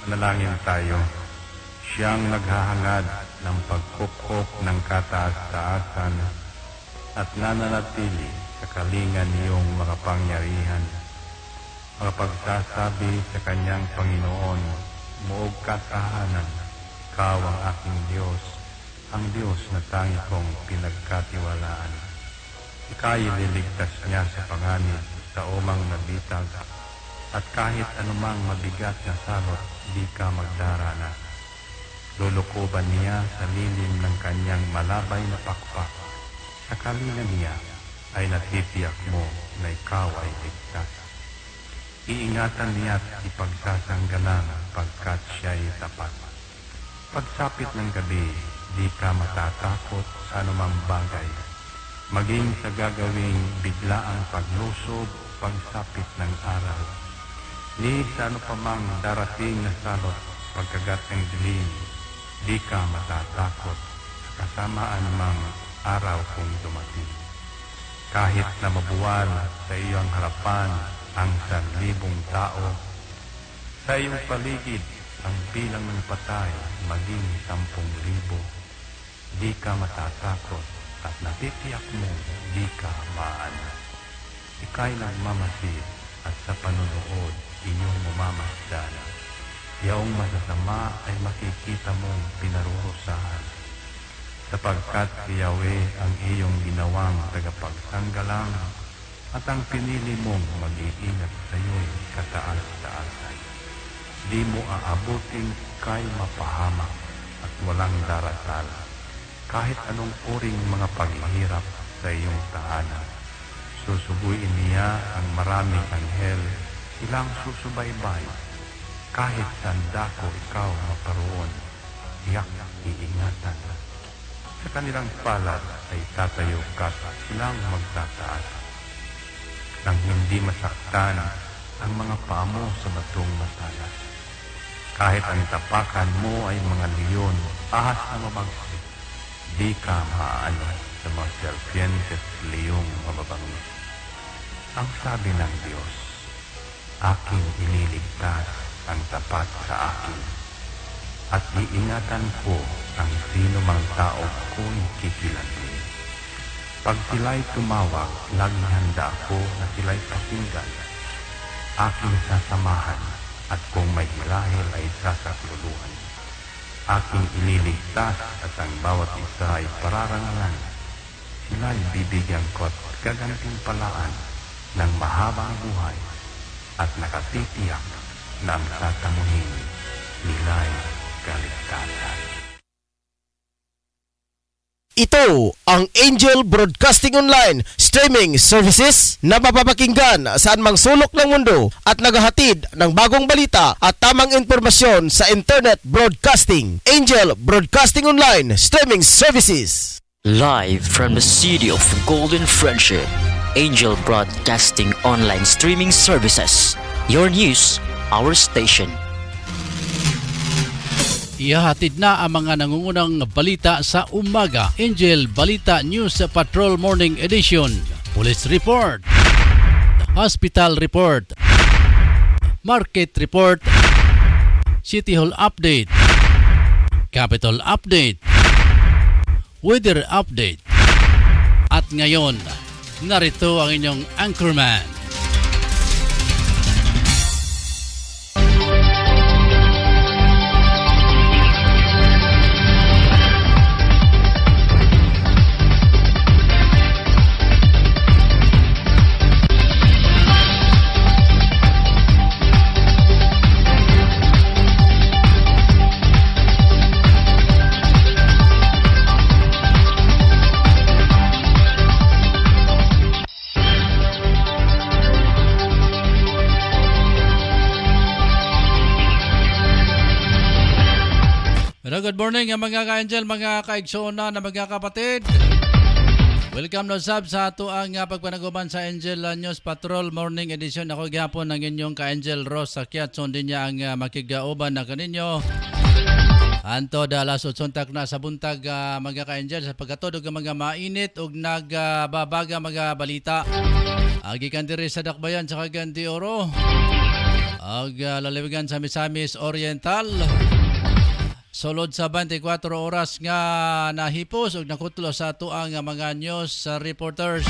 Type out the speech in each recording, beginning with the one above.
Manalangin tayo. Siyang naghahangad ng pagkupkop ng kataas-taasan at nananatili sa kalingan niyong makapangyarihan. Makapagsasabi sa kanyang Panginoon, muog katahanan, ikaw ang aking Diyos, ang Diyos na tangi kong pinagkatiwalaan. Ika'y liligtas niya sa panganib sa umang nabitag, at kahit anumang mabigat na salot, di ka magdarana. Lulukuban niya sa lilim ng kanyang malabay na pakpak. Sa kalingan niya ay natitiyak mo na ikaw ay ligtas. Iingatan niya at ipagsasanggalang pagkat siya'y tapat. Pagsapit ng gabi, di ka matatakot sa anumang bagay. Maging sa gagawing biglaang paglusob, pagsapit ng araw. Ni sa ano pa mang darating na salot, pagkagat ng dilim, di ka matatakot sa kasamaan mang araw kung dumating. Kahit na mabuwal sa iyong harapan ang 1,000 tao, sa iyong paligid ang bilang ng patay maging 10,000, di ka matatakot at natitiyak mo di ka maano. Ika'y nagmamasid at sa panunood inyong mamamasdan. Yaong masasama ay makikita mong pinarurusahan, sapagkat si Yahweh ang iyong ginawang tagapagsanggalang at ang pinili mong mag-iingat sa iyo'y kataas-taasan. Di mo aabuting kay mapahamak at walang darasal, kahit anong uring mga paghihirap sa iyong tahanan. Susubuin niya ang maraming anghel, silang susubaybay. Kahit saan dako ikaw maparoon, tiyak iingatan. Sa kanilang palad ay tatayo ka at silang magtataas. Nang hindi masaktan ang mga paa mo sa batong matalas. Kahit ang tapakan mo ay mga leon, ahas na mabagsik, di ka maaano sa mga serpientes leong mababangis. Ang sabi ng Diyos, aking iniligtas ang tapat sa akin, at iingatan ko ang sino mang tao ko'y kikilantin. Pag sila'y tumawag, laging handa ako na sila'y pakinggan. Aking sasamahan, at kung may hilahil ay sasakluluhan. Aking ililigtas at ang bawat isa ay pararangalan. Sila'y bibigyan ko at gagantimpalaan ng mahabang buhay at nakatitiyak na ang tatamuhin nila'y kaligtasan. Ito ang Angel Broadcasting Online streaming services na mapapakinggan saan mang sulok ng mundo at naghahatid ng bagong balita at tamang impormasyon sa internet broadcasting. Angel Broadcasting Online streaming services. Live from the city of Golden Friendship, Angel Broadcasting Online streaming services. Your news, our station. Ihahatid na ang mga nangungunang balita sa umaga. Angel Balita News Patrol Morning Edition. Police Report, Hospital Report, Market Report, City Hall Update, Capital Update, Weather Update. At ngayon, narito ang inyong anchorman. Good morning mga ka-angel, mga ka-igsona na mga kapatid. Welcome na sab sa ato ang pagpanaguban sa Angel News Patrol Morning Edition. Ako gihapon ng inyong ka-angel Ross Sakiat. Sundin niya ang makigauban na kaninyo. Anto dalas utsuntak na sa buntag mga ka-angel sa pagkatod og mga mainit ug nagbabaga mga balita. Gikan diri sa Dakbayan sa Cagayan de Oro. Og lalawigan sa Misamis Oriental. Sulod sa 24 oras nga nahipos ug nakutlo sa atuang mga news reporters.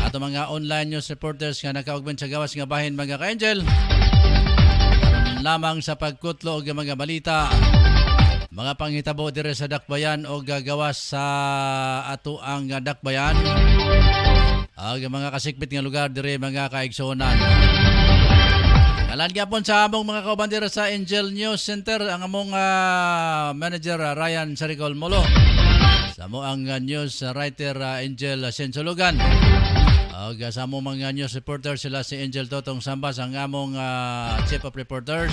Ato mga online news reporters nga nakaugban sa gawas nga bahin mga ka-angel. Lamang sa pagkutlo og mga balita, mga panghitabo dire sa Dakbayan o gagawas sa ato ang Dakbayan. Ang mga kasikbit nga lugar dire mga kaigsonan. Kalan gyapon sa among mga kauban dire sa Angel News Center ang among manager Ryan Saricol Molo. Sa mo ang news writer Angel Sensulugan. Og sa among mga news reporters sila si Angel Totong Sambas ang among chief of reporters.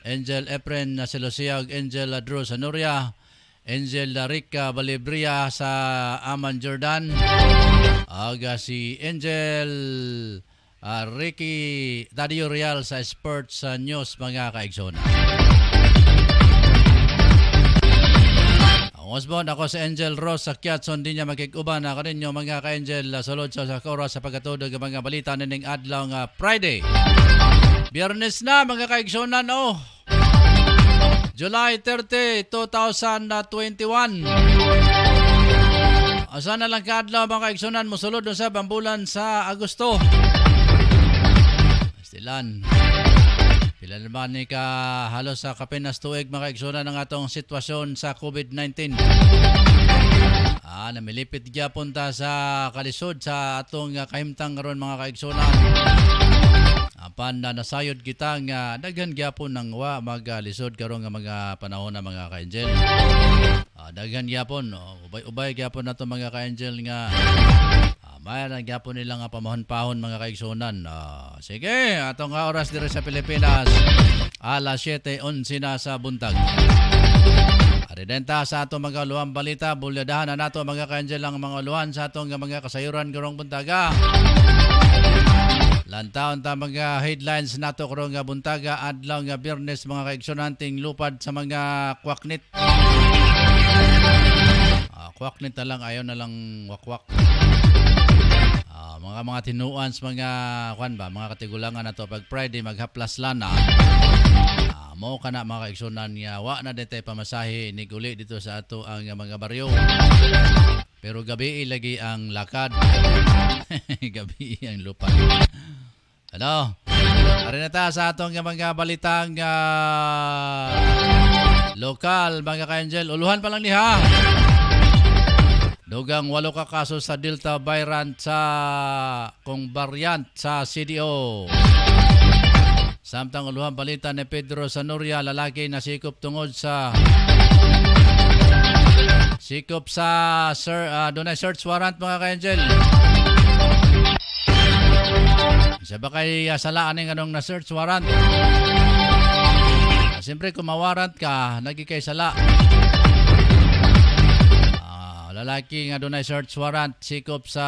Angel Efren Selosiag, Angel Drew Sanuria, Angel Rick Balibria sa Aman Jordan, aga si Angel Ricky Tadio Real sa Sports News mga kaigsoon. Ang Osbon, ako si Angel Ross sa Kiatson, di niya magkikuban na kaninyo mga ka-Angel sulod sa oras sa pagkatudog ng mga balita nining adlaw nga Friday. Biyernes na mga kaigsonan July 30, 2021. Asa na lang kaadlaw mga kaigsonan mosulod sa bulan sa Agosto. Stilan. Pila naman ni ka halos sa kapinas tuig mga kaigsonan ng atong sitwasyon sa COVID-19. Namilipit gyapon ta sa kalisod sa atong kahimtang karon mga kaigsonan. Apan na nasayod kita nga daghan gyapon ng magalisod karon nga mga panahon na mga ka-angel. Daghan gyapon, ubay gyapon nato mga ka-angel nga mayan gyapon nila nga pamahon-pahon mga kaigsonan. Sige, atong oras dire sa Pilipinas alas 7:11 na sa buntag. Aridenta sa atong mga luwang balita, bulyadahan na nato mga ka-angel ang mga luwan sa atong mga kasayuran karong buntaga. Lantaon ta mga headlines nato karong nga buntaga adlaw nga Biyernes mga kaigsunanting lupad sa mga kwaknit. Kwaknit na lang, ayaw na lang wakwak. Mga tinuan sa mga mga katigulangan nato pag Friday maghaplas lana. Mo kana mga kaigsunan nga wa na dete pamasahe ni uli dito sa ato ang mga baryo. Pero gabi lagi ang lakad. Gabi ang lupad. Ano? Arin na ta sa atong mga balitang lokal mga ka-angel. Uluhan pa lang niha. Dugang 8 ka kaso sa Delta variant sa CDO. Samtang uluhan balita ni Pedro Sanuria, lalaki na sikop tungod sa dunay search warrant mga ka-angel. Siya ba kay salaan ng anong na search warrant? Siyempre kung mawarrant ka, nagi kay sala. Lalaki nga dunay search warrant sikop sa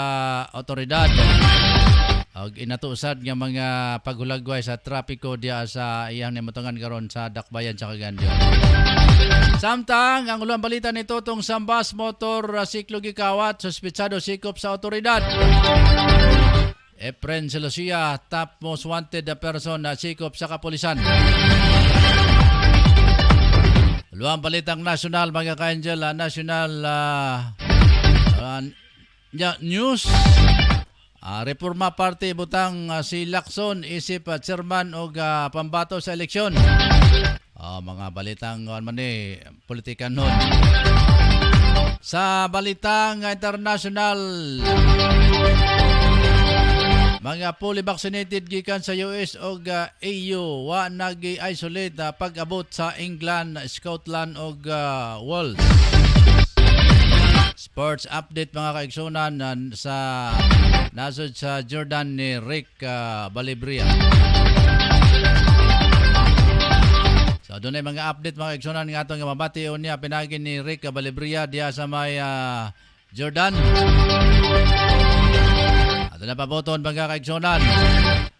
otoridad. Og inatusad nga mga paghulagway sa trapiko diya sa iyang nimutangan karon sa Dakbayan sa Gandio. Samtang ang ulang balita ni Totong Sambas motor siklo gikawat suspitsado sikop sa otoridad. Efren Selosia, top most wanted person na sikop sa kapulisan. Luang balitang national mga ka-angel, national news. Reforma Party butang si Lacson isip chairman o pambato sa eleksyon. Mga balitang politikan nun. Sa balitang international, mga fully vaccinated gikan sa US o EU wa nag-isolate pag-abot sa England, Scotland o Wales. Sports update mga kaigsunan sa nasod sa Jordan ni Rick Balibria. So doon ay mga update mga kaigsunan nga itong mabati o niya pinagin ni Rick Balibria diya sa may Jordan. At napaboton mga kaigsunan.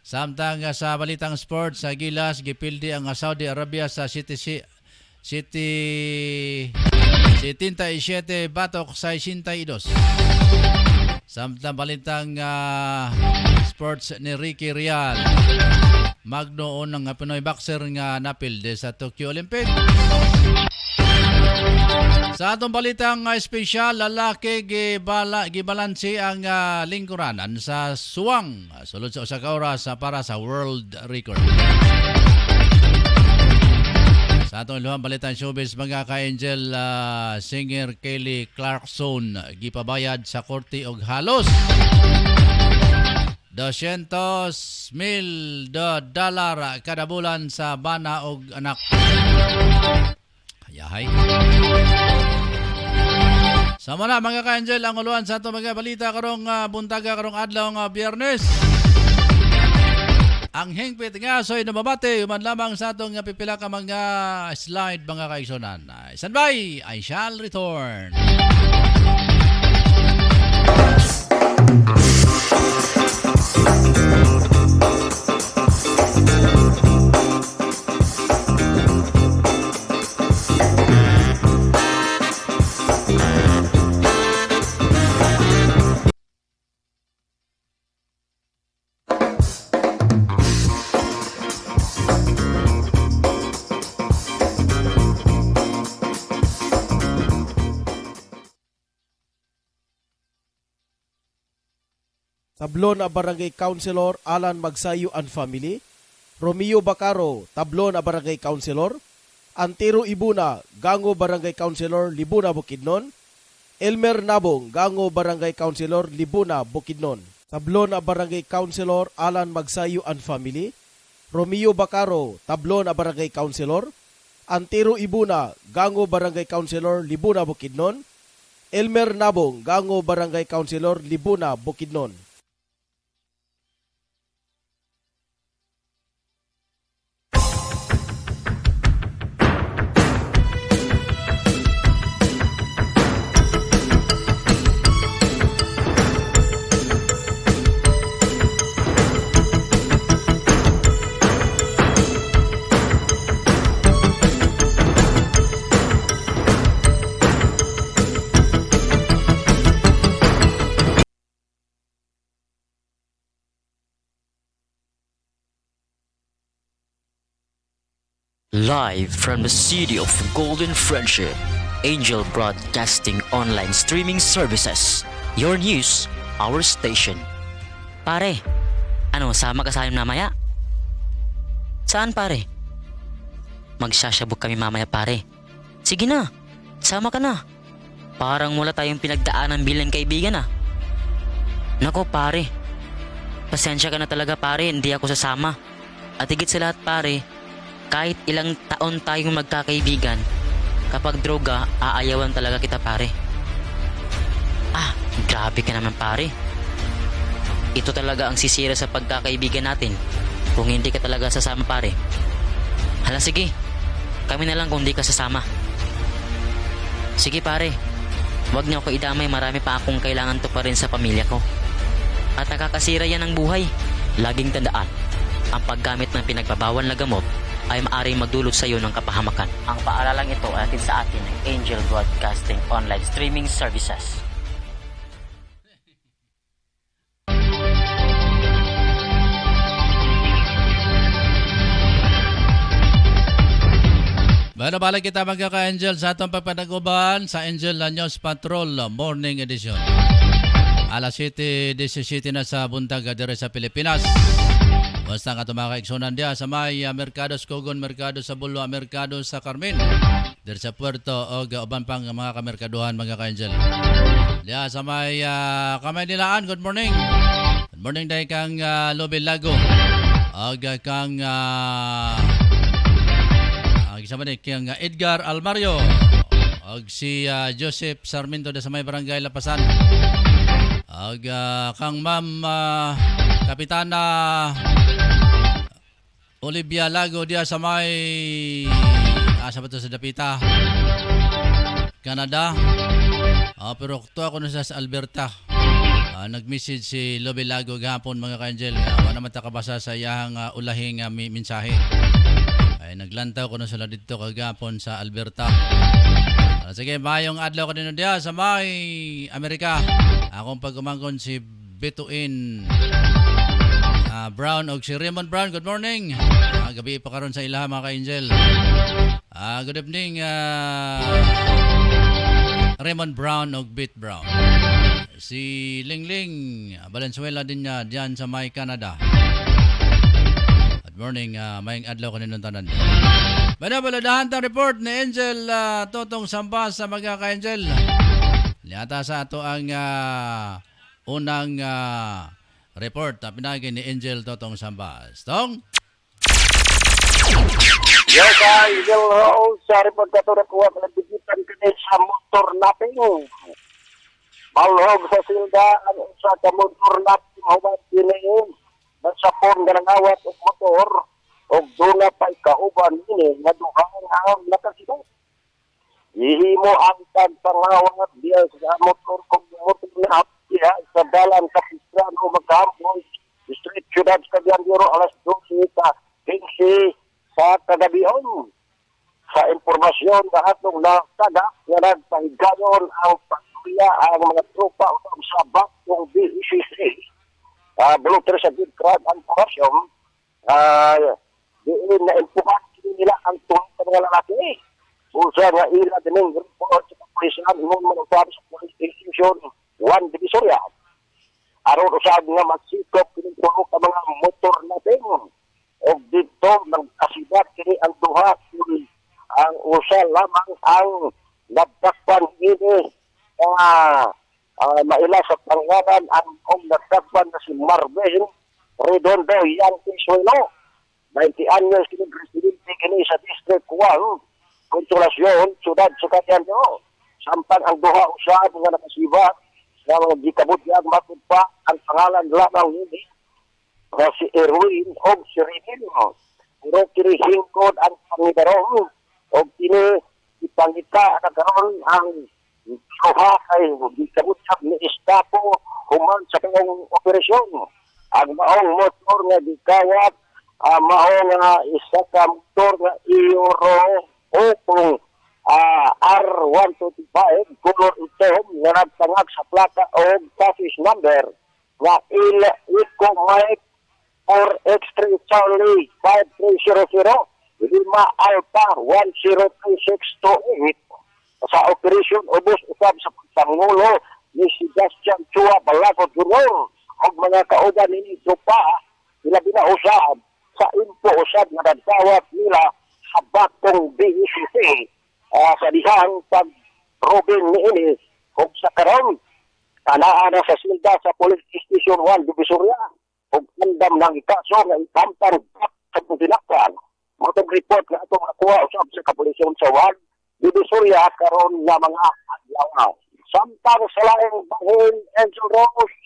Samtang sa balitang sports sa Gilas, gipildi ang Saudi Arabia sa 77 batok sa 62. Samtang balitang sports ni Ricky Real. magnoon ng Pinoy boxer nga napilde sa Tokyo Olympic. Sa atong balitang espesyal, lalaki gibalansi ang lingkuranan sa suwang sulod sa usa ka oras para sa world record. Sa atong iluhang balitang showbiz, mga ka-Angel, singer Kelly Clarkson gipabayad sa korte og halos $200,000 kada bulan sa bana og anak. Yahay. Sama na mga ka-Angel ang uluan sa atong mga balita karong buntaga karong adlaw nga Biyernes. Ang hingpit nga soy namabati human lamang sa atong pipila ka mga slide mga kaigsonan. Standby, I shall return. Tablon a Barangay Councilor Alan Magsayo and Family, Romeo Bacaro, Tablon a Barangay Councilor, Antero Ibuna, Gango Barangay Councilor, Libuna, Bukidnon, Elmer Nabong, Gango Barangay Councilor, Libuna, Bukidnon. Tablon a Barangay Councilor Alan Magsayo and Family, Romeo Bacaro, Tablon a Barangay Councilor, Antero Ibuna, Gango Barangay Councilor, Libuna, Bukidnon, Elmer Nabong, Gango Barangay Councilor, Libuna, Bukidnon. Live from the city of Golden Friendship, Angel Broadcasting Online Streaming Services. Your news, our station. Pare, ano, sama ka sa amin mamaya? Saan pare? Magsasabog kami mamaya pare. Sige na, sama ka na. Parang wala tayong pinagdaanan bilang kaibigan ah. Nako pare, pasensya ka na talaga pare, hindi ako sasama. At higit sa lahat pare, kahit ilang taon tayong magkakaibigan, kapag droga, aayawan talaga kita pare. Ah, grabe ka naman pare. Ito talaga ang sisira sa pagkakaibigan natin kung hindi ka talaga sasama pare. Hala sige, kami na lang kung hindi ka sasama. Sige pare, wag niyo ako idamay, marami pa akong kailangan to pa rin sa pamilya ko. At nakakasira yan ng buhay. Laging tandaan, ang paggamit ng pinagbabawal na gamot ay maaaring magdulot sa iyo ng kapahamakan. Ang paaralang ito ay atin sa atin ng Angel Broadcasting Online Streaming Services. Balik kita mga ka-Angel sa atong pagpanaguban sa Angel News Patrol Morning Edition. Alas 7:17 na sa buntag dire sa Pilipinas. Basta nga mga kaigsunan diya sa may merkado sa Cogon, merkado sa Bulwa, merkado sa Carmen. Dire sa Puerto o uban pang mga kamerkaduhan mga ka-Angel. Diya sa may Kamaynilaan, good morning. Good morning dahil kang Lobel Lago. O kang isama ni kang Edgar Almario. O si Joseph Sarmiento da sa may barangay Lapasan. O kang Ma'am Kapitana Olivia Lago diya sa may asa ba ito sa Dapita, Canada. Pero to ako na sa Alberta. Nag-message si Lobby Lago gahapon mga ka-Angel. Wala naman takabasa sa iyahang ulahing mensahe. Ay naglantaw ko na sila dito kagapon sa Alberta. Sige, mayong adlaw ko din diya sa may Amerika. Akong pag-umangkon si Betuin Brown og si Raymond Brown. Good morning. Gabi pa karon sa ilaha mga ka-angel. Good evening Raymond Brown og Bit Brown. Si Lingling Valenzuela din niya diyan sa May Canada. Good morning, mayang adlaw kaninong tanan. Baladahan ta report ni Angel Totong Samba sa mga ka-angel. Liata sa ato ang unang report na pinagay ni Angel Totong Samba. Tong? Yes, Angel sa report na ito nakuha na bigitan kini sa motor natin. Malhog sa silda ang isa ka motor natin humad kini. Nasapon nga nangawat og motor og doon pa ikauban ini nga duhang ang nakasibot. Ihimo ang tagpangawat diya sa motor kong motor na diya sa dalan kapisran o magkampon Street Ciudad Cagayan alas 12 ka 15 sa kagabion. Sa impormasyon na atong nataga nga nagpahigayon ang patuloy ang mga tropa sa Bakong BCC. Bulutero sa Big Crowd and Corruption, diin na impukan nila ang tuhong sa mga lalaki. Usa nga ila dining report sa kapulisan noong managsabi sa Police Station 1 Divisoria. Aron usab nga magsikop kining tuhong ka mga motor natin. O dito nag-asibat kini ang duha ang usa lamang ang nagdakpan ini maila sa pangalan ang nagdakpan na si Marvin Redondo Yantis Suelo. 20 anyos kini presidente kini sa District 1 Konsolasyon, Ciudad sa Cagayan. Sampan ang duha usab nga nakasibat nga mga gikabut-yag matod pa ang pangalan lamang nini na si Erwin o si Rinil. Pero kini hingkod ang pangidarong o kini ipangita nagkaroon ang duha kay gikabut-yag ni Estapo human sa kanyang operasyon. Ang maong motor nga gikawat maong nga isa ka motor nga Euro Opel R125 color itom nga nagtangag sa plaka o chassis number nga Eco Mike 4X3 Charlie 5300 Lima Alpha 103628 sa operasyon ubos usab sa Pangulo ni Sebastian Chua Balagot Jr. o mga kauban ni Chupa sila binausab sa info usab nga nagtawag nila sa Bakong BCC sa dihang pag-robin ni Inis o sa karon tanaan sa silda sa Police Station 1 Divisoria o andam ng ikaso nga itampang sa Putinakpan. Matong report na itong nakuha usab sa kapulisyon sa 1 Divisoria karon nga mga adlaw. Samtang sa laing bahin Angel Rose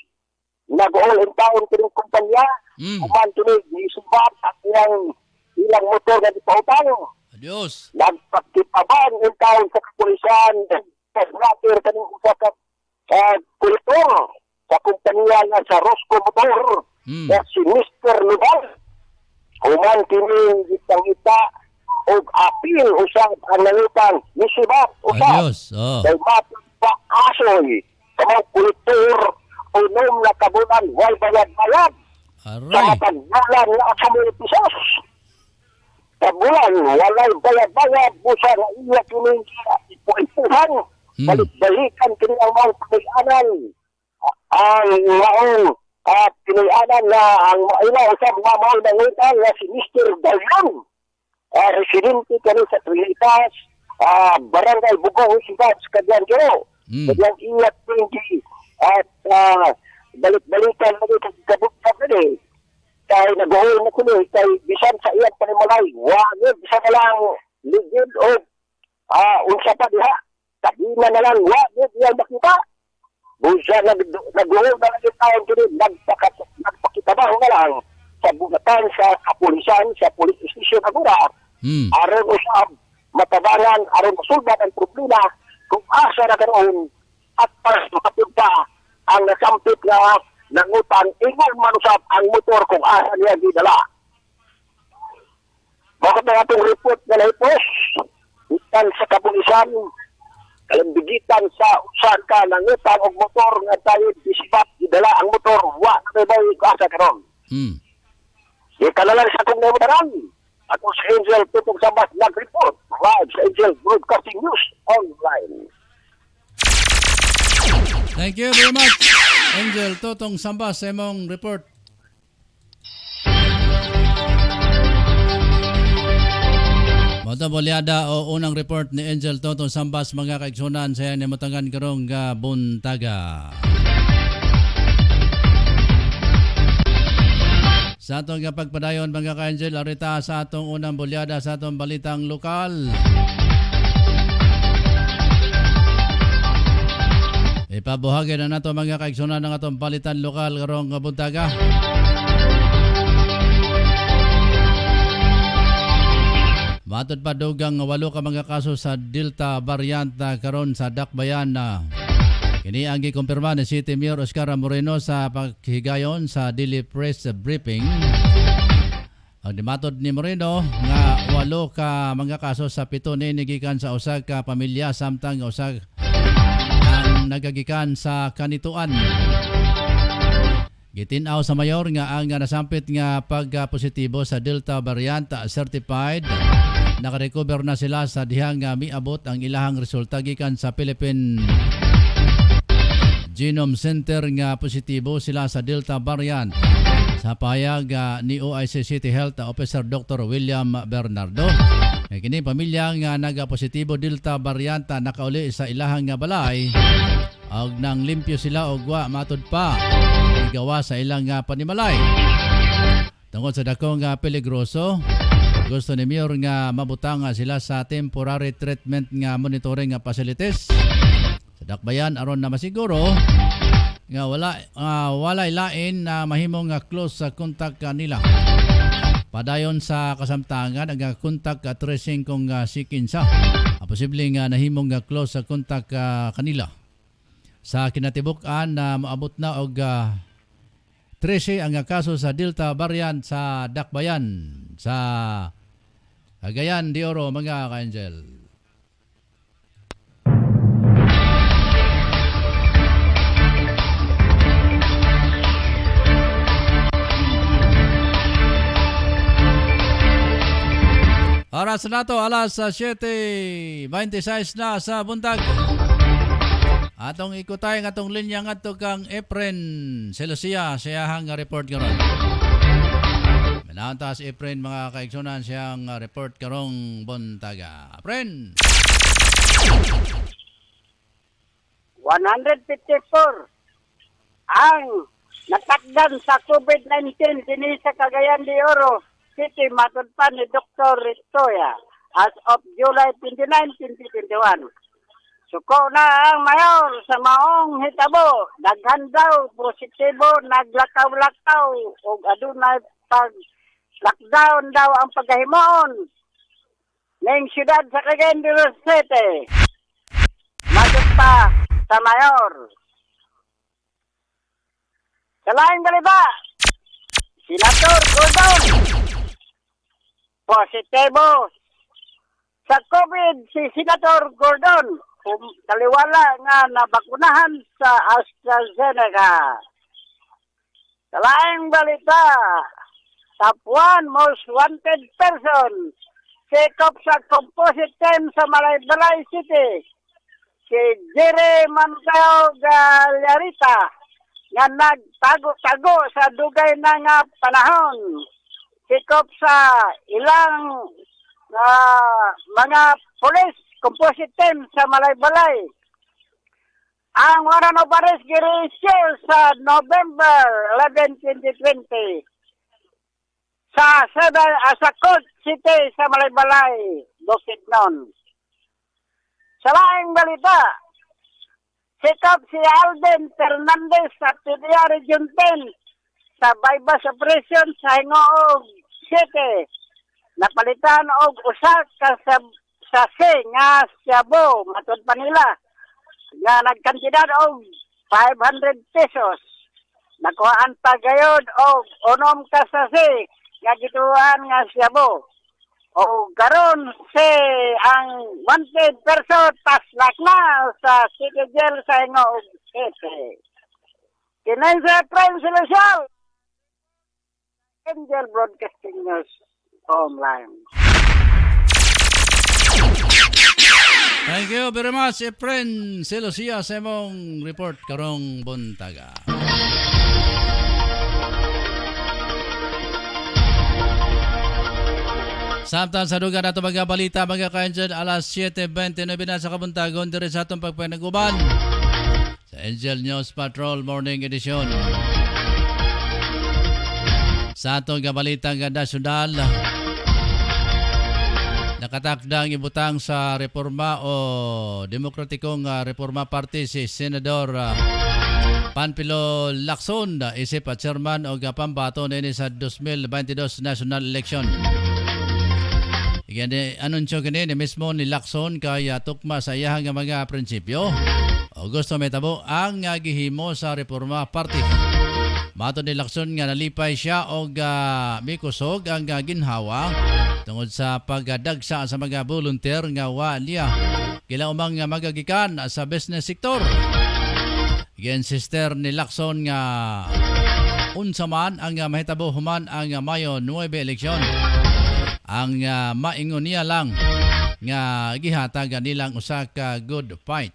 nag-all in town kining kumpanya umantunig ni Subat at ilang motor na ipautang. Adios. Nagpagkipabang in town sa kapulisan pag-rater kaning usa ka kulitor sa kumpanya nga sa Rosco Motor na si Mr. Lubal. Human kini gitang-ita o apil usang ang nangutang ni Subat usang. Adios. Kay matod pa asoy sa mga kulitor unom na kabulan wal bayad-bayad. Sa Aray. matagbulan na 8,000 pesos. Kabulan, walay bayad-bayad, busa na iya kining ipu-ipuhan. Balik-balikan kini ang mga pinayanan. Ang maong pinayanan na ang maila sa mamahal ng utang na si Mr. Dayan. Residente kani sa Trinitas, Barangay Bugong, Sibad, Cagayan. Kanyang iya tinggi at balik-balikan na dito sa kabukta na din. Kaya nag-uwi na kuno, kaya bisan sa iyang panimalay, wagod sa nalang ligid o unsa pa diha. Kabina na lang, wagod iyang makita. Busa nag-uwi na lang yung taon kuno, nagpakitabaho na lang sa bugatan sa kapulisan, sa police station agura. Aron usab, matabangan, aron masulbat ang problema kung asa na karoon at para makapit pa ang nasampit na nangutang ingon manusap ang motor kung asa niya gidala. Bakit na itong report na naipos itan sa kapulisan kalambigitan sa usan ka nangutang og motor nga tayo disipat gidala ang motor wa na may asa karon. Di ka na lang sa akong namudaran. Ako si Angel Tutong Sambas nag-report live sa Angel Broadcasting News Online. Thank you very much, Angel Totong Sambas sa imong report. Moto bolyada o unang report ni Angel Totong Sambas mga kaigsunan sa ni motangan karong buntaga. Sa atong pagpadayon mga ka-Angel, arita sa atong unang bolyada sa atong balitang lokal. Ipabuhagin na nato mga kaigsunan ng atong balitan lokal karong buntaga. Matod pa dugang 8 ka mga kaso sa Delta variant karon sa Dakbayan na kini ang gikumpirma ni City Mayor Oscar Moreno sa paghigayon sa daily press briefing. Ang dimatod ni Moreno nga 8 ka mga kaso sa 7 ni gikan sa usa ka pamilya samtang usa ang nagagikan sa kanituan. Gitinaw sa mayor nga ang nasampit nga pagpositibo sa Delta variant certified. Nakarecover na sila sa dihang miabot ang ilahang resulta gikan sa Philippine Genome Center nga positibo sila sa Delta variant. Sa payag ni OIC City Health Officer Dr. William Bernardo, kini pamilya nga nagapositibo Delta variant nakauli sa ilahang nga balay og nang limpyo sila og wa matud pa igawa sa ilang panimalay. Tungod sa dakong peligroso, gusto ni Mayor nga mabutang sila sa temporary treatment nga monitoring facilities sa Dakbayan aron na masiguro nga walay lain na mahimong close contact nila. Padayon sa kasamtangan ang contact tracing kung sikinsa. Posible nga nahimong close contact kanila. Sa kinatibuk-an na maabot na og 13 ang kaso sa Delta variant sa Dakbayan sa Cagayan de Oro mga ka-Angel. Oras na to, alas 7:26 na sa buntag. Atong ikutay ng atong linya nga to kang Efren Celosia, siyahang report karon. Manantas Efren mga kaigsunan siyang report karong buntaga. Efren! 154 ang natakdan sa COVID-19 dinhi sa Cagayan de Oro City matod pa ni Dr. Ristoya as of July 29, 2021. Suko na ang mayor sa maong hitabo. Daghan daw positibo, naglakaw-lakaw ug adunay pag-lockdown daw ang pagahimon ning siyudad sa Cagayan de Oro City. Matod pa sa mayor. Sa laing baliba, Senator Gordon positibo sa COVID si Senator Gordon taliwala nga nabakunahan sa AstraZeneca. Sa laing balita, top 1 most wanted person sikop sa composite team sa Malaybalay City si Jerry Manteo Galarita nga nagtago-tago sa dugay na nga panahon. Sikop sa ilang mga police composite team sa Malaybalay. Ang warrant of arrest gi-issue sa November 11, 2020 sa Court City sa Malaybalay, Bukidnon. Sa laing balita, sikap si Alden Fernandez sa PDA Region 10 sa bypass operation sa Hingoog City. Napalitan og usa ka sase nga Shabu matod pa nila nga nagkantidad og 500 pesos. Nakuhaan pa gayud og 6 ka sase nga gituan nga Shabu. O karon si ang wanted person paslak na sa City Jail sa Hingoog City. Kinay sa crime solution. Angel Broadcasting News Online. Thank you very much, Efren Silosia sa imong report karong buntaga. Samtang sa duga nato mga balita mga ka-Angel, alas 7:29 na sa kabuntagon dire sa atong pagpanaguban sa Angel News Patrol Morning Edition. Sa atong balita nga nasyonal, nakatakdang ibutang sa reforma o Demokratikong Reforma Party si Senador Panfilo Lacson, isip at chairman o pambato nini sa 2022 national election. Anunsyo kini ni mismo ni Lacson kaya tukma sa iyang mga prinsipyo o gusto metabo ang gihimo sa Reforma Party. Mato ni Lacson nga nalipay siya og mikusog ang ginhawa tungod sa pagdagsa sa mga volunteer nga waliya kila umang magagikan sa business sector. Again, sister ni Lacson nga unsa man ang mahitabo human ang Mayo 9 eleksyon. Ang maingon niya lang nga gihatag nilang usa ka good fight.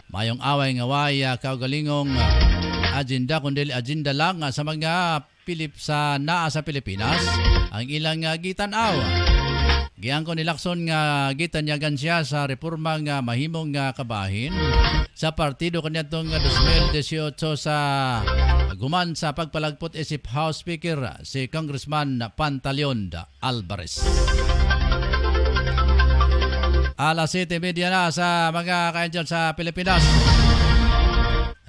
Mayong away nga waya kaugalingong agenda kundi agenda lang sa mga sa naa sa Pilipinas ang ilang gitan-aw. Giangko ni Lacson nga gitanyagan siya sa reforma nga mahimong kabahin sa partido kaniadtong 2018 sa guman sa pagpalagpot isip House Speaker si Congressman Pantaleon Alvarez. Alas 7:30 na sa mga ka-Angel sa Pilipinas.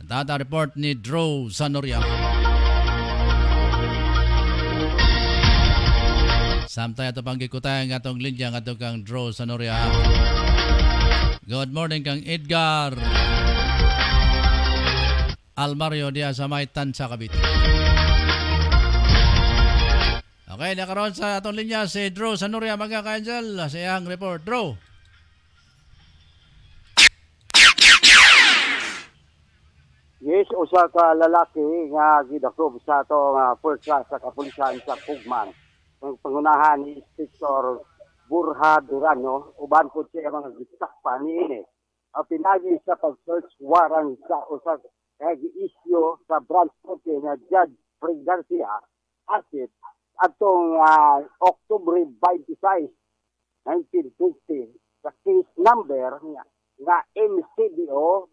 Data report ni Drew Sanoria. Samtay ato pang gikutay ang atong linya ng atong kang Drew Sanoria. Good morning kang Edgar Almario diya sa Maitan sa Cavite. Okay, nakaroon sa atong linya si Drew Sanoria mga ka-Angel sa iyang report. Drew. Yes, usa ka lalaki nga gidakob sa ato nga first class sa kapulisan sa Pugman. Ang pangunahan ni Inspector Burha Durano, uban po siya mga gisakpa niini. Ang pinagi sa pag-search warrant sa usa ka gi-issue sa branch court nga Judge Fred Garcia asit atong October 26, 1950 sa case number nga MCDO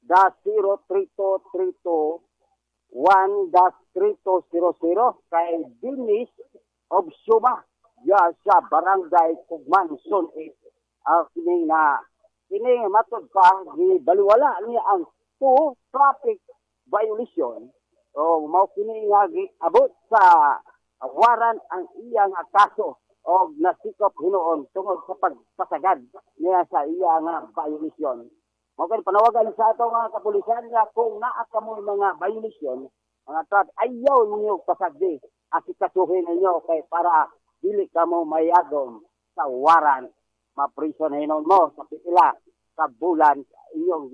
20-03232 1-3200 kay Dinis of Suma ya sa Barangay Pugman Zone 8. Kini matod pa gibaliwala niya ang 2 traffic violation o mao kini nga giabot sa warrant ang iyang kaso og nasikop hinuon tungod sa pagpasagad niya sa iyang violation. Mao kay panawagan sa ato mga kapulisan nga kung naa kamo mga violation, mga traffic, ayaw ninyo pasagdi. Asikasuhin ninyo kay para dili kamo mayadom sa waran. Maprison hinon mo sa pipila sa bulan inyong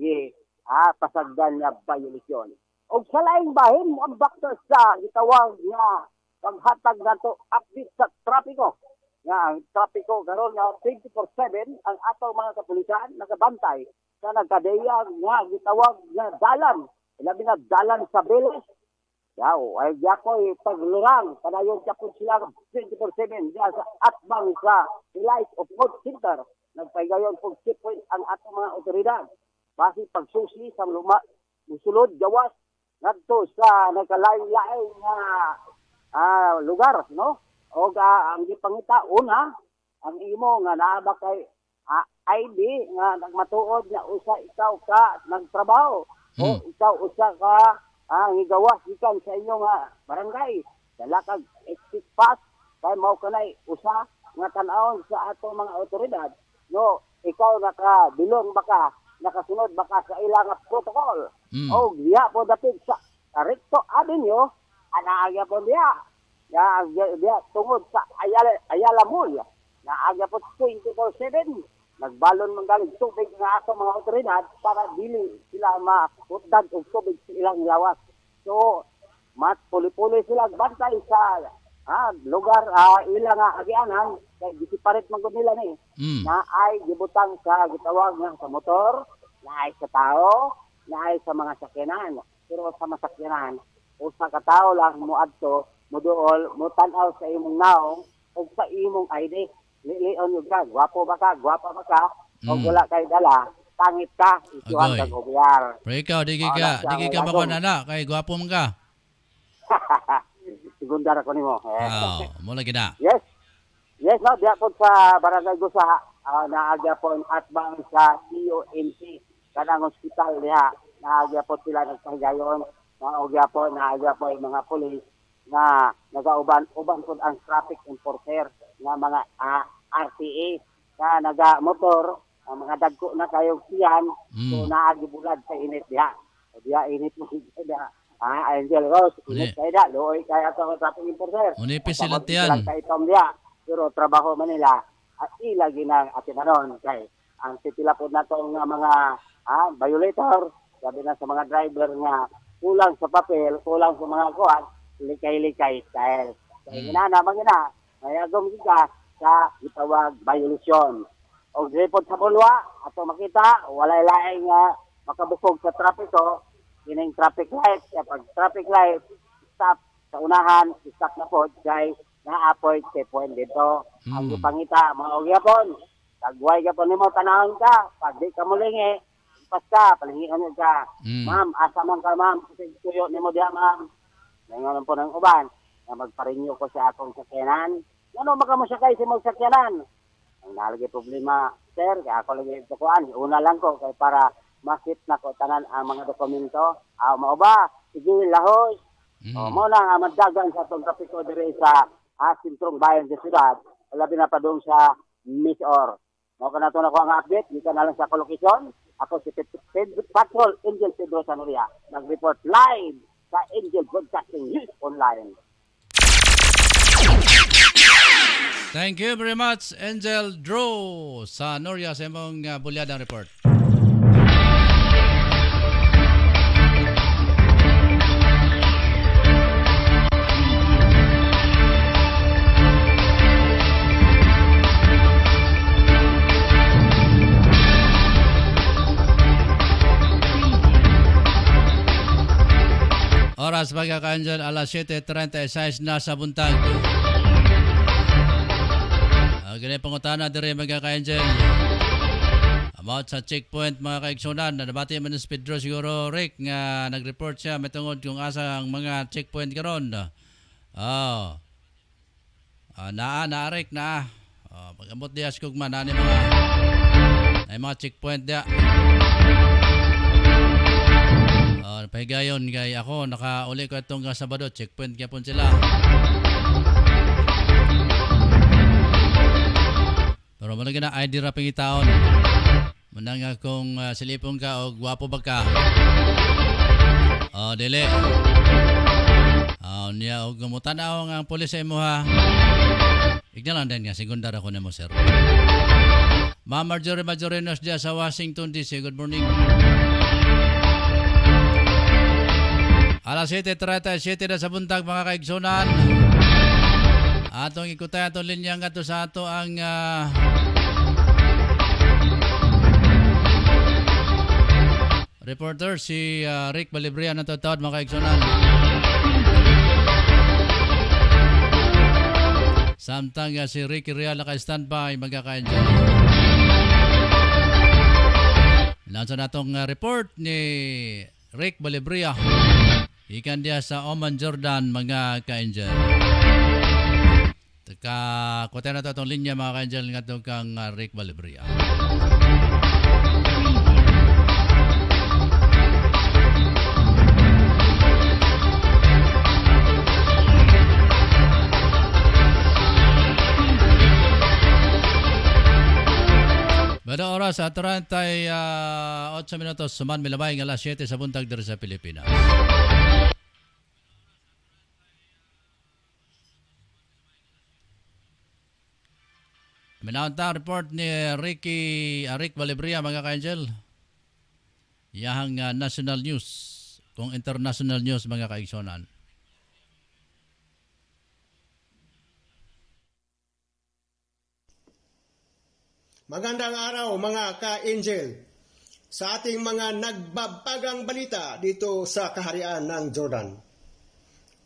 pasagdan nga violation. Og sa laing bahin mo ang bakter sa gitawag nga paghatag nato update sa trapiko. Nga ang trapiko karon nga 24/7 ang ato mga kapulisan nakabantay sa nagkadeya nga gitawag nga dalan. Ilabi na dalan sa Beles. Yaw, ay yakoy paglurang padayon siya po sila 24/7 diya sa atbang sa Light of God Center. Nagpaygayon po checkpoint ang ato mga otoridad. Basi pagsusi sa musulod gawas ngadto sa nagkalain-lain nga lugar, no? O ang gipangita una ang imo nga naa ba kay ID nga nagmatuod nga usa ikaw ka nagtrabaho o ikaw usa ka gigawas gikan sa inyo nga barangay dala kag exit pass kay mao kanay usa nga tan-awon sa ato mga otoridad no ikaw nakabilong baka nakasunod baka sa ilang protocol o diha po dapit sa Recto Avenue anaagya po diha tungod sa Ayala Mall naagya po 24/7 nagbalon man galing tubig nga ato mga otoridad para dili sila maputdan og tubig sa ilang lawas. So, mat puli-puli sila bantay sa lugar ila nga agianan kay gisiparit man gud nila ni na ay gibutang sa gitawag nga sa motor, na ay sa tao, na ay sa mga sakyanan. Pero sa masakyanan, usa ka tawo lang moadto, moduol, mo-tan-aw sa imong naong o sa imong ID. Lilion yung ka, gwapo ba ka, gwapa ba ka, o wala kay dala, tangit ka, isuhan Agoy. kang obyar. Pero ikaw, di Oh, ka nasa- makunana, kay gwapo mo ka. Sigundar ako nimo. Mo lagi na. Yes. Yes, no, diya po sa Barangay Gusa, naagya po ang atbang sa CONC, kanang hospital diha, naagya po sila nagpahigayon, naagya po yung mga pulis na nagauban po ang traffic enforcer na mga RTA na naga-motor, mga dagko na kayong siyan, so naagibulad sa init diha. O diha init mo diha. Angel Rose, init kayo da, looy kaya ito ang traffic enforcer. Munipis Tapos sila tiyan. kay Tom diha, pero trabaho man nila at ilagi na atinaron kay ang titila po na itong mga violator, sabi na sa mga driver nga kulang sa papel, kulang sa mga kuwan, likay-likay style. Kaya ginana, magina, mayagom ka sa itawag violation. O report sa bulwa, ato makita, walay laing makabukog sa trapiko, kining traffic light, kapag traffic light, stop sa unahan, stop na po, kay na-appoint kay point dito. Ang ipangita, mga ugyapon, tagway ka po nimo, tanahon ka, pag di ka mulingi, pas ka, palingihan ka. Ma'am, asa man ka ma'am, kasi tuyo nimo diha ma'am. Ngayon po ng uban, na magparinyo ko sa akong sakyanan. Ano makamusakay sa mong sakyanan? Ang nalagay problema, sir, kaya ako lagi ito kuhan. Una lang ko, kay para makit na ko tanan ang mga dokumento. Mao ba? Sige, lahoy. Mo na nga madagan sa itong trapiko dire sa sentrong bayan sa siyudad. Labi na pa doon sa Misor. Mo ka na ito na ko ang update. Di ka na lang sa kolokasyon. Ako si Patrol Angel Pedro Sanoria. Nag-report live sa Angel Broadcasting News Online. Thank you very much, Angel Drew sa Noria sa imong bulyadang report. Oras mga ka-Angel, alas 7:36 na sa buntag. Ganyan pangutana dire mga ka-Angel. About sa checkpoint mga kaigsunan, nabati man si Pedro siguro Rick nga nag-report siya matungod kung asa ang mga checkpoint karon. Naa Rick na. Pag-ambot diya skugman na mga checkpoint diya. Pahigayon kay ako nakauli ko itong Sabado, checkpoint kaya po sila. Pero malagi na ID raping itaon. Manang kung silipong ka o gwapo ba ka. Dili. Niya og gumutanaw ang pulis sa imo ha. Igna lang din nga segundar ako nimo sir. Ma'am Marjorie Majorinos diya sa Washington DC. Good morning. Alas 7:37 na sa buntag mga kaigsunan. Atong ikutay atong linyang ato sa ato ang reporter si Rick Balibria na tatawad mga kaigsunan. Samtang si Ricky Real naka-standby mga ka-Angel. Lansa natong report ni Rick Balibria. Ikan dia sa Oman, Jordan, mga ka-Angel. Kutin na ito itong linya, mga ka-Angel, nga ito kang Rick Balibria. Bada oras at 38 minutos, suman milabay ng alas 7 sa buntag dito sa Pilipinas. Minaunta report ni Rick Balibria mga ka-Angel. Yahang national news kung international news mga kaigsonan. Magandang araw mga ka-angel sa ating mga nagbabagang balita dito sa kaharian ng Jordan.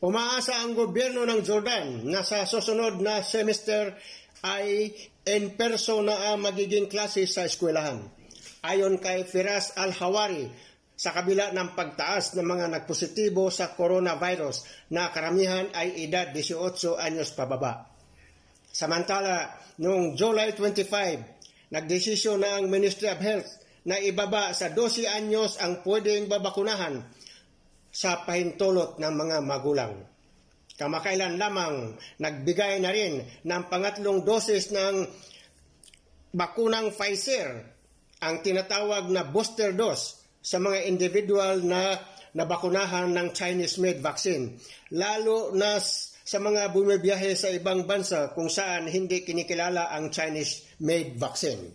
Umaasa ang gobyerno ng Jordan na sa susunod na semester ay in person na ang magiging klase sa eskwelahan. Ayon kay Firas Al-Hawari, sa kabila ng pagtaas ng mga nagpositibo sa coronavirus na karamihan ay edad 18 anyos pababa. Samantala, noong July 25, nagdesisyon na ang Ministry of Health na ibaba sa 12 anyos ang pwedeng babakunahan sa pahintulot ng mga magulang. Kamakailan lamang nagbigay na rin ng pangatlong dosis ng bakunang Pfizer, ang tinatawag na booster dose, sa mga individual na nabakunahan ng Chinese-made vaccine, lalo na sa mga bumibiyahe sa ibang bansa kung saan hindi kinikilala ang Chinese-made vaccine.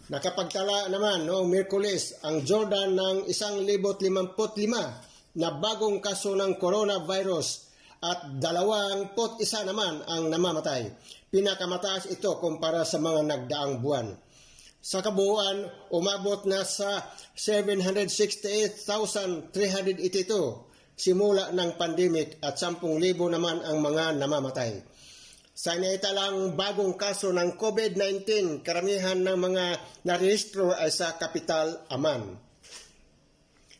Nakapagtala naman noong Miyerkules ang Jordan ng 1,055 na bagong kaso ng coronavirus at 21 naman ang namamatay. Pinakamataas ito kumpara sa mga nagdaang buwan. Sa kabuuan, umabot na sa 768,382 simula ng pandemic at 10,000 naman ang mga namamatay. Sa naitalang bagong kaso ng COVID-19, karamihan ng mga narehistro ay sa Capital Amman.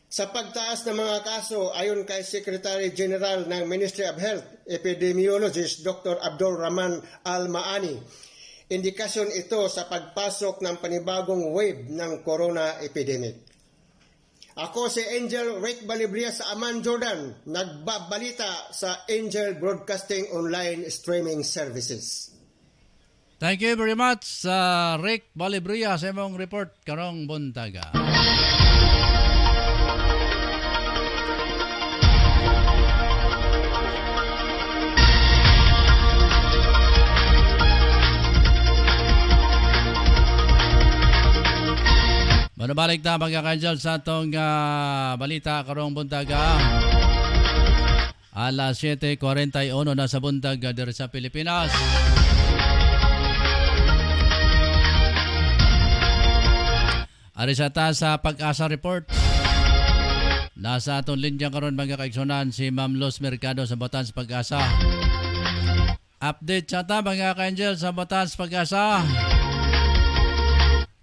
Sa pagtaas ng mga kaso, ayon kay Secretary General ng Ministry of Health, Epidemiologist Dr. Abdul Rahman Al-Maani, indikasyon ito sa pagpasok ng panibagong wave ng corona epidemic. Ako si Angel Rick Balibria sa Amman, Jordan, nagbabalita sa Angel Broadcasting Online Streaming Services. Thank you very much sa Rick Balibria sa imong report karong buntaga. Manubalik na mga ka-angel sa atong balita karong buntaga. Alas 7:41 na sa buntag diri sa Pilipinas. Ari sa sa Pag-asa Report. Nasa atong linya karon mga kaigsunan si Ma'am Luz Mercado sa Bataan sa Pag-asa. Update sa ta mga ka-angel sa Bataan sa Pag-asa.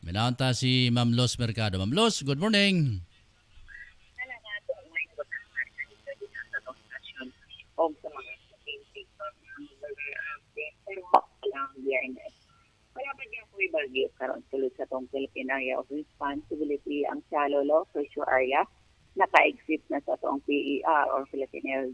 Minaunta si Ma'am Luz Mercado. Ma'am Luz, good morning. O sa mga wala pa dyan po ibagyo karon tuloy sa itong Philippine Area of Responsibility ang shallow low pressure area naka-exit na sa itong PER or Philippine Area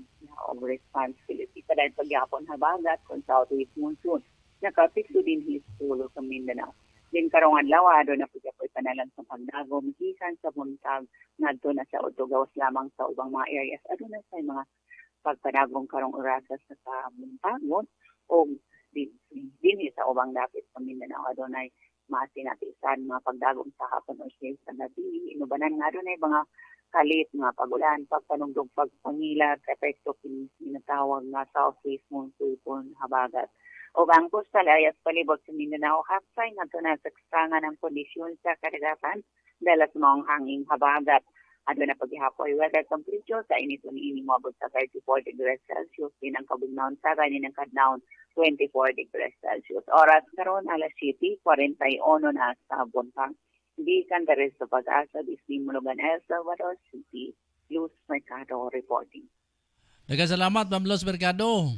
of Responsibility. Sa dahil pagyapon habagat kung southwest monsoon nakapikso din histulo sa Mindanao. Din karong adlaw na po panalan sa pagdagom gikan sa buntag ngadto na sa Utugawas lamang sa ubang mga areas aduna sa mga pagpadagong karong orasa sa buntagon o din sa ubang dapit sa Mindanao adunay masinatisan mga pagdagom sa hapon o sa gabi inubanan nga adunay mga kalit mga pagulan pagpanugdog pagpangila epekto kinatawag nga southwest monsoon habagat o ang coastal areas palibot sa Mindanao hapsay ngadto na sa ekstrangan ng kondisyon sa kadagatan dala sa mga hanging habagat. Aduna paghihapoy weather temperature sa init ni moabot sa 34 degrees Celsius din ang kabugnaon sa ganin ng kadnaon 24 degrees Celsius. Oras karon alas 7:41 na sa buntag. Gikan sa resto Pag-asa Disney Mulugan El Salvador City. Luz Mercado reporting. Nagkasalamat Ma'am Luz Mercado.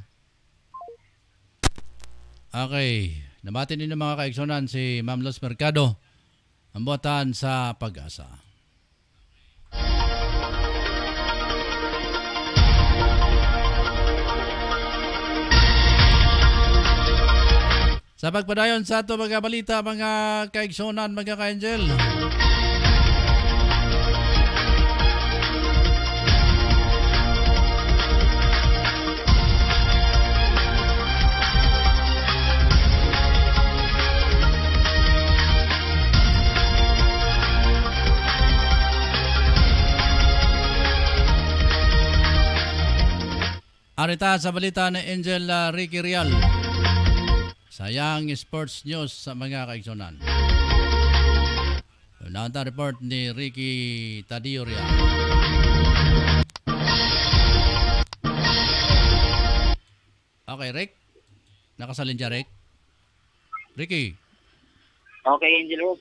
Okay, nabati ninyo mga kaigsunan si Ma'am Luz Mercado ang Bataan sa Pag-asa. Sa pagpadayon sa ato mga balita, mga kaigsunan, mga ka-angel. Arita sa balita ni Angel Ricky Real. sayang sports news sa mga kaigsunan. Nanta report ni Ricky Tadioria. Okay, Rick. Nakasalin dyan, Rick. Ricky. Okay, Angelo.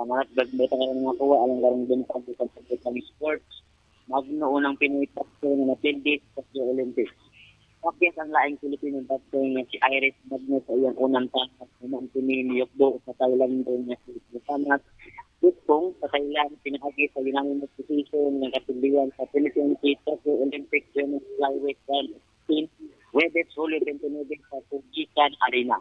Mga bagbeta ka lang mga kuha. Alam ka rin din pag-pagpagpag ng sports. Magno unang Pinoy boxer na natindi sa Olympics. Pakit ang laing Filipino boxer na si Iris Magno sa iyang unang tanas na Yokdo sa Thailand doon na si Tamas. Dutong sa Thailand, pinahagi sa unanimous decision ng kasunduan sa Philippines Tokyo Olympics Women's Flyweight 2016, Webes Hulyo 29 sa Tugikan Arena.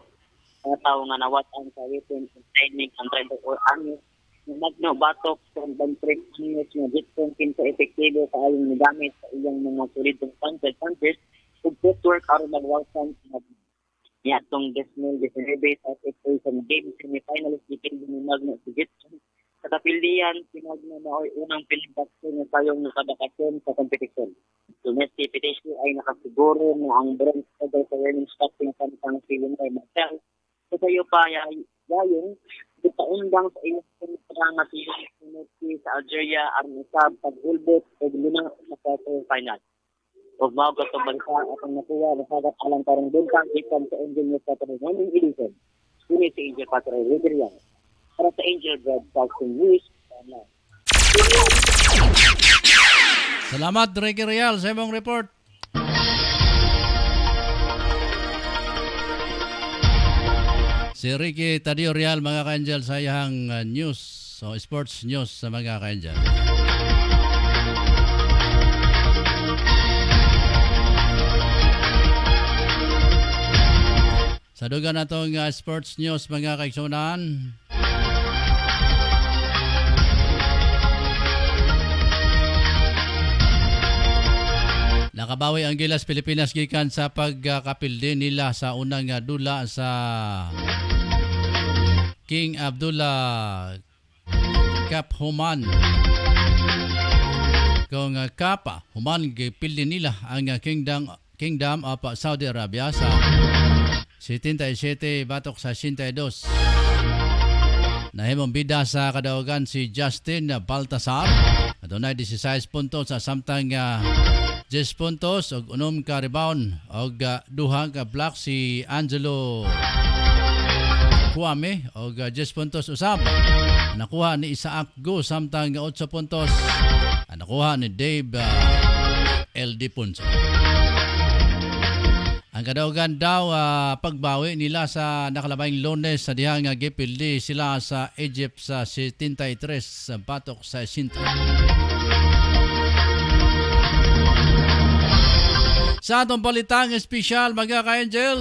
Sa tao nga nawatan sa weapons and training ang 34 anyos, ng Magno batok sa bantrik anyos na ditong kinsa epektibo sa ayong nagamit sa iyang mga solidong punches ug footwork aron magwasan sa niyatong 2019 sa Asian Games semifinalist dipindi ni Magno sa Jitson. Sa kapilian, Magno na ay unang Pilipakso na tayong nakabakasyon sa kompetisyon. Domestic petition ay nakasiguro na ang bronze medal sa running stopping sa Pilipino ay Marcel. Sa tayo pa yayon, itaundang sa iyong nga si sa Algeria ang usab paghulbot o lumang sa quarter final. O maugat sa bansa at ang nakuha na sagat alang parang buntang ikan sa Angel News Patrol Morning Edition. Ngunit si Angel Patrol Rodriguez. Para sa Angel Broadcasting News. Salamat, Ricky Real, sa imong report. Si Ricky Tadio Real, mga ka-Angel, sa iyang news, so sports news sa mga ka-Angel. Sa dugan na itong sports news, mga kaigsunan, nakabawi ang Gilas Pilipinas gikan sa pagkapildi nila sa unang dula sa King Abdullah Cup Human. Kung Kapa Human gipildi nila ang Kingdom of Saudi Arabia sa 77 batok sa 62. Nahimong bida sa kadaugan si Justin Baltasar. Adunay 16 puntos sa samtang 10 puntos og 6 ka rebound og 2 ka block si Angelo Kwame og 10 puntos usab. Nakuha ni Isaac Go samtang 8 puntos. Nakuha ni Dave LD Punso. Ang kadaugan daw pagbawi nila sa nakalabayng Lunes sa dihang gipildi sila sa Egypt sa 73 batok sa 100. Sa atong balitang espesyal, mga ka-Angel,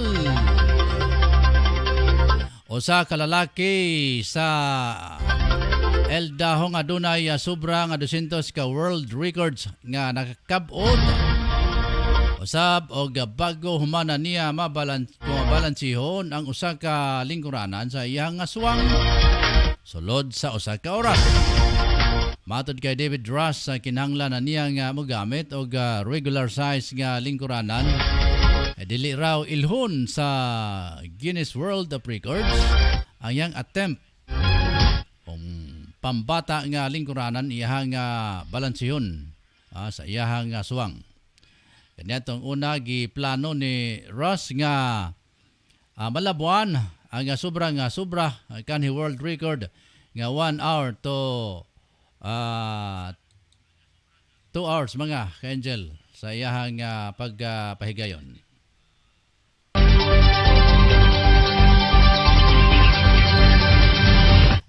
usa ka lalaki sa Eldaho nga dunay sobra nga 200 ka world records nga nakakabot. Usab og bago humana niya mabalansyihon ang usa ka lingkuranan sa iyang aswang sulod sa usa ka oras. Matod kay David Ross, kinahanglan na niya nga mogamit og regular size nga lingkuranan. Dili raw ilhon sa Guinness World of Records ang iyang attempt pambata nga lingkuranan iyang balansyihon sa iyang aswang. Kanyatong una giplano ni Ross nga malabuan ang sobra kanhi world record nga 1 hour to 2 hours mga ka-Angel sa iyang pagpahigayon.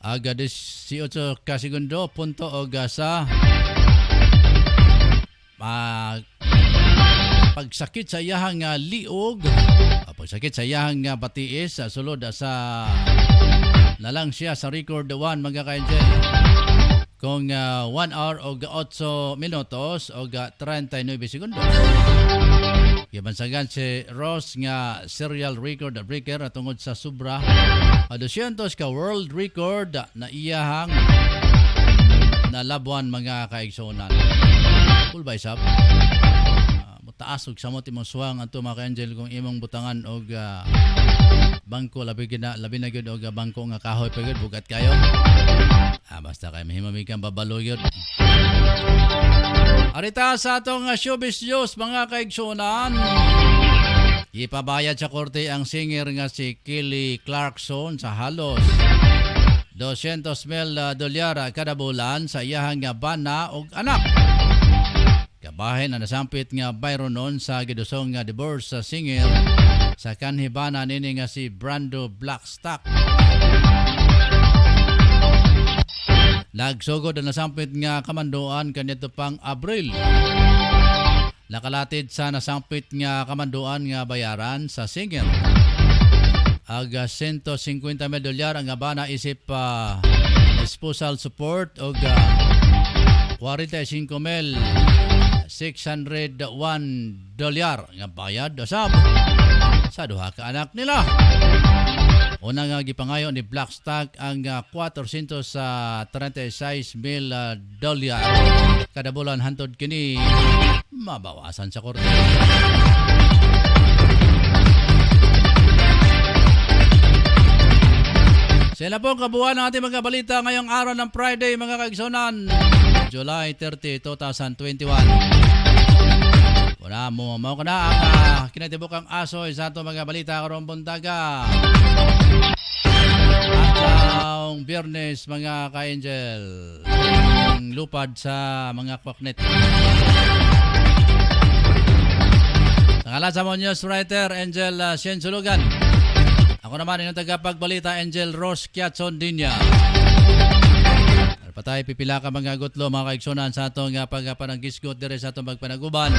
Aga 18 ka segundo punto og sa pagsakit sa iyang liog, pagsakit sa iyang batiis sulod sa nalang siya sa record 1 mga ka-Angel. Kung 1 hour o 8 minutos o 39 segundos. Gibansagan si Ross nga serial record breaker tungod sa sobra 200 ka world record na iyahang nalabuan mga kaigsunan. Full by sub. Taas og samot imong suwang ato mga ka-Angel kung imong butangan og bangko labi na gyud og bangko nga kahoy pa gyud bugat kayo. Basta kay mahimami kang babalo gyud. Arita sa atong showbiz news mga kaigsunan. Ipabayad sa korte ang singer nga si Kelly Clarkson sa halos $200,000 kada bulan sa iyahang nga bana og anak. Kabahin na nasampit nga bayronon sa gidusong nga divorce sa singer sa kanhibana nini nga si Brando Blackstock. Nagsugod na nasampit nga kamanduan kanito pang Abril. Nakalatid sa nasampit nga kamanduan nga bayaran sa singer. Aga $150,000 ang bana isip disposal support o $45,601 nga bayad usab sa duha ka anak nila. Una nga gipangayo ni Blackstock ang $436,000 kada bulan hantod kini mabawasan sa korte. Sila po kabuuan ng ating mga balita ngayong araw ng Friday mga kaigsunan, July 30, 2021. Wala mo ka na ang kinatibukang asoy sa itong mga balita karong buntaga. At ang Biyernes mga ka-angel, ang lupad sa mga kwaknet. Nangalan sa mga news writer, Angel Siensulugan. Ako naman inyong tagapagbalita, Angel Rose Kiatson Dinya. Patay pipila ka mga gutlo mga kaigsunan sa atong pagpananggisgot dire sa atong pagpanaguban.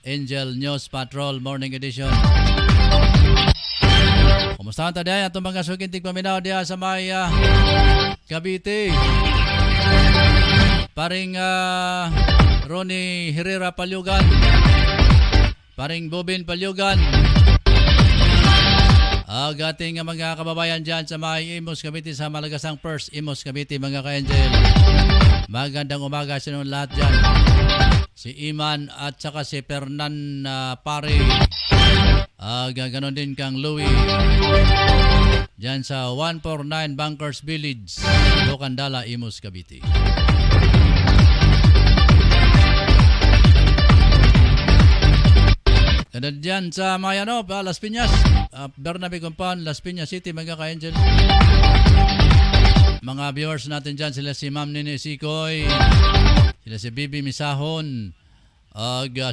Angel News Patrol Morning Edition. Kumusta ta diay atong mga sukintig paminaw diya sa may Cavite. Paring Ronnie Herrera Palyugan. Paring Bobin Palyugan. Ating mga kababayan dyan sa may Imus Cavite sa Malagasang First Imus Cavite mga ka-angel. Magandang umaga sa inyo lahat dyan. Si Iman at saka si Fernan Pari. Ganon din kang Louie. Dyan sa 149 Bankers Village, Locandala, Imus Cavite. Ganun dyan sa Mayano, Las Piñas, Bernabe Compound, Las Piñas City, mga ka-angel. Mga viewers natin dyan, sila si Ma'am Nini Sikoy, sila si Bibi Misahon,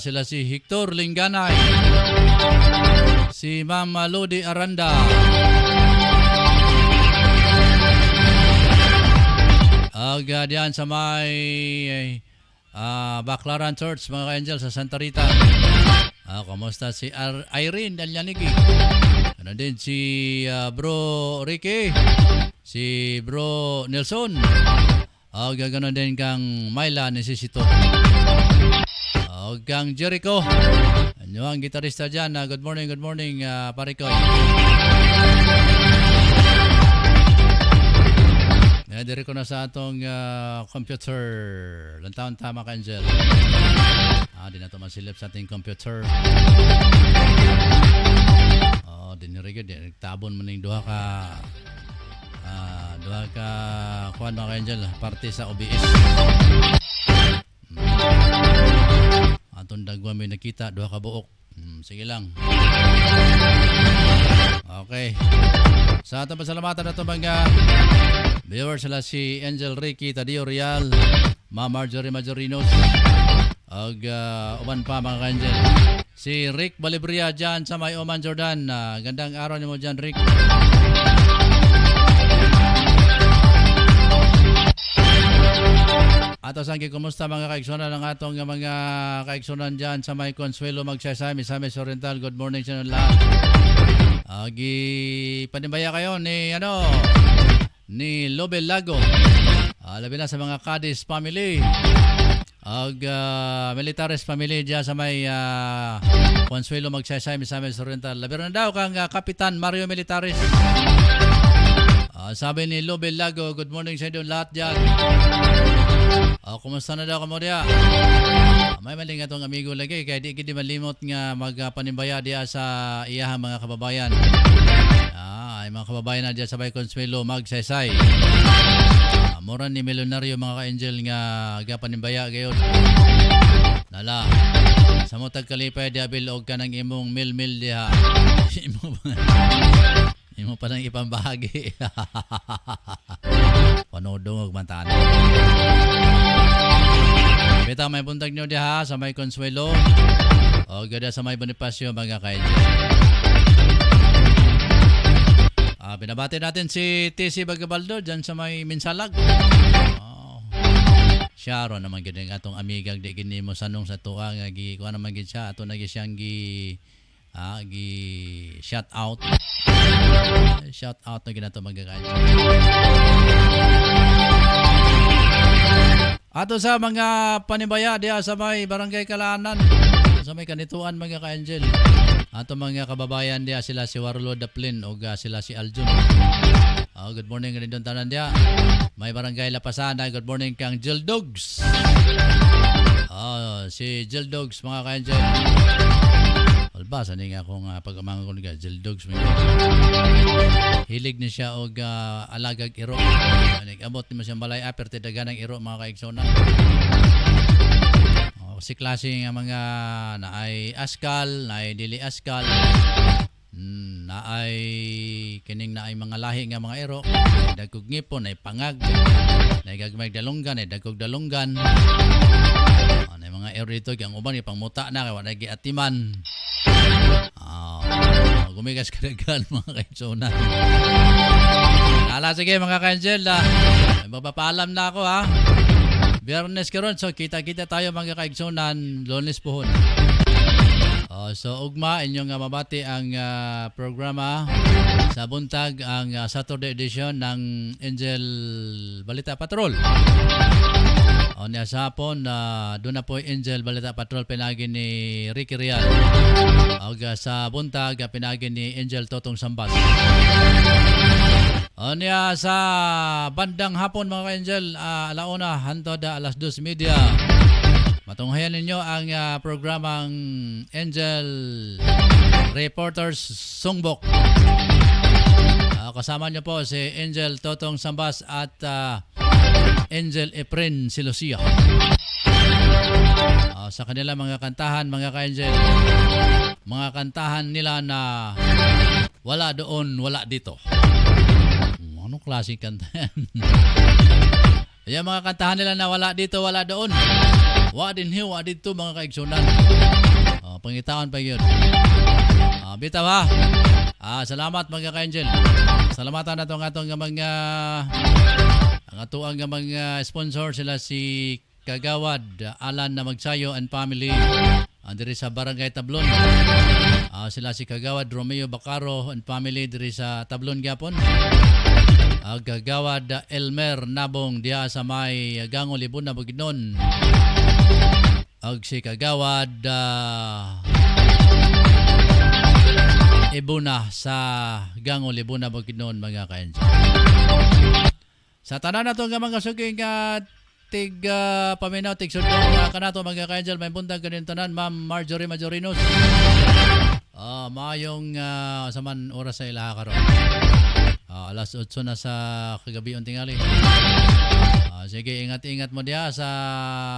sila si Hector Linganay, si Ma'am Lodi Aranda, dyan sa may Baclaran Church, mga ka-angel, sa Santa Rita. Kamusta si Irene Dalyanigi? Ano din si Bro Ricky, si Bro Nelson. Ganoon din kang Myla Necesito. Kang Jericho. Ano ang gitarista dyan? Good morning, Parikoy. Nadiri ko na sa atong computer. Lantaon tama ka, Angel. Di na ito masilip sa ating computer. Dinirigid. Tabon mo ng duha ka kuhan mga ka-angel. Parte sa OBS. Atong dagwa may nakita. Duha ka buok. Sige lang. Okay. Sa atong pasalamatan na ito mga viewers, sila si Angel Ricky Tadio Real, Ma Marjorie Majorinos, uban pa mga ka-angel. Si Rick Balibria dyan sa may Oman, Jordan. Gandang araw niyo mo dyan, Rick. Ato sangki, kumusta mga kaigsunan ng atong mga kaigsunan dyan sa may Consuelo Magsaysay, Misamis Oriental. Good morning sa inyo lahat. Panibaya kayo ni Lobel Lago. Labi na sa mga Cadiz family. Militaris family dyan sa may Consuelo Magsaysay, Misamis Oriental. Labi na daw kang Kapitan Mario Militaris. Sabi ni Lobel Lago, good morning sa inyo lahat dyan. Kumusta na daw kamo diya? May maling atong amigo lagi kaya di malimot nga magpanimbaya diya sa iyahang mga kababayan. mga kababayan na dyan sabay Consuelo magsaysay. Mura ni milyonaryo mga ka-angel nga gapanimbaya gayon. Nala, sa mo tagkalipay diabil og kanang imong mil diha. Imo pa nang ipambahagi. Panodong og mantana. Beta may buntag nyo diha sa may Consuelo o gada sa may Bonifacio mga ka-angel. Binabati natin si TC Bagabaldo dyan sa may Minsalag. Siya ron naman gini atong amigag di gini mo sanong sa tuwa nga gi kuha naman gid siya ato nagi siyang gi shout out na ginato magkakain. Ato sa mga panibaya diya sa may Barangay Kalaanan sa may Kanituan mga ka-angel. Ato mga kababayan diya sila si Warlo Daplin o sila si Aljun. Good morning ganun doon tanan diya. May Barangay Lapasana, good morning kang Jill Dogs. Si Jill Dogs mga ka-angel. Albasa ni nga akong pag-amangan ko nga Jill Dogs. Hilig ni siya og alagag iro. Nag-abot ni mo siyang balay aperte daganang iro mga ka-igsonan. Si klase nga mga naay askal, naay dili askal, naay kining naay mga lahi nga mga ero, dagkog ngipon, naay pangag, naay gagmay dalunggan, naay dagkog dalunggan. Naay mga ero dito ang uban ipang muta na kay wala giatiman. Gumigas kadagan mga kaigsonan. Sige mga ka-angel, magpapaalam na ako ha. Biyernes karon so kita-kita tayo mga kaigsonan, Lunes pohon. So ugma inyong mabati ang programa sa buntag ang Saturday edition ng Angel Balita Patrol. Niya sa hapon doon na po Angel Balita Patrol pinagi ni Ricky Real. Sa buntag pinagi ni Angel Totong Sambas. Niya sa bandang hapon mga ka-angel, alauna hantod alas 2:30. Matunghayan ninyo ang programang Angel Reporters Songbok. Kasama nyo po si Angel Totong Sambas at Angel Efren Silosia. Sa kanila mga kantahan mga ka-angel, mga kantahan nila na wala doon, wala dito. Anong klaseng kantahan? Yung mga kantahan nila na wala dito, wala doon. Wa din hiyo, wa dito mga kaigsunan. Pangitawan pa yun. Bitaw ha. Salamat mga ka-angel. Salamatan na itong mga ang atuang mga sponsor sila si Kagawad Alan na Magsayo and family. Diri sa Barangay Tablon. Sila si Kagawad Romeo Bacaro and family diri sa Tablon gyapon. Kagawad Elmer Nabong diya sa may Gango Libon na Bugidnon. Si Kagawad Ibuna sa Gango Libon na Bugidnon mga ka-angel. Sa tanan nato nga mga suging tig paminaw tig sudong kanato mga ka-angel may buntag ganin tanan Ma'am Marjorie Majorinos. Maayong saman oras sa ilaha karon. Alas 8 na sa kagabi ang tingali. Sige, ingat-ingat mo diya sa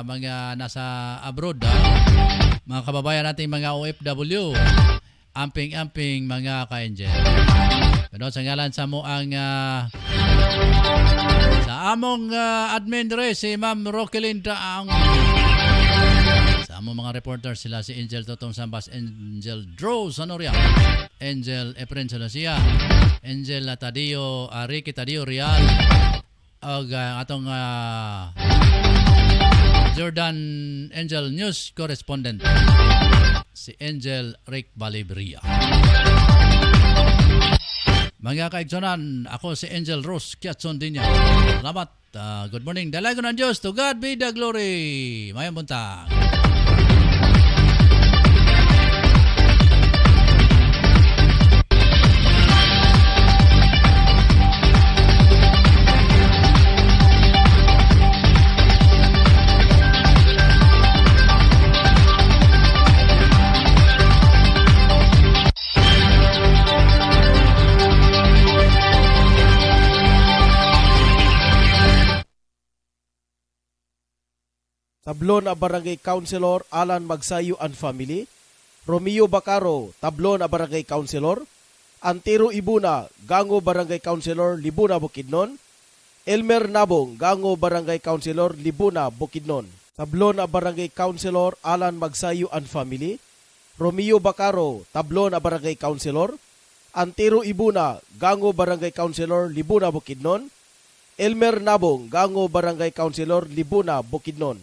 mga nasa abroad. Mga kababayan nating mga OFW. Amping-amping mga ka-angel. Pero sa ngalan sa mo ang sa among admin dire si Ma'am Roquelin Daang. Sa among mga reporter sila si Angel Totong Sambas, Angel Drew Sonoria, Angel Efren Silosia, Angel Tadio, Ricky Tadio Real, og atong Jordan Angel News Correspondent si Angel Rick Balibria. Mga kaigsonan, ako si Angel Rose Kiatson din niya. Salamat. Good morning. Dalago ng Diyos. To God be the glory. Mayang buntag. Tablon a Barangay Councilor Alan Magsayo and Family. Romeo Bacaro, Tablon a Barangay Councilor. Antero Ibuna, Gango Barangay Councilor, Libuna, Bukidnon. Elmer Nabong, Gango Barangay Councilor, Libuna, Bukidnon. Tablon a Barangay Councilor Alan Magsayo and Family. Romeo Bacaro, Tablon a Barangay Councilor. Antero Ibuna, Gango Barangay Councilor, Libuna, Bukidnon. Elmer Nabong, Gango Barangay Councilor, Libuna, Bukidnon.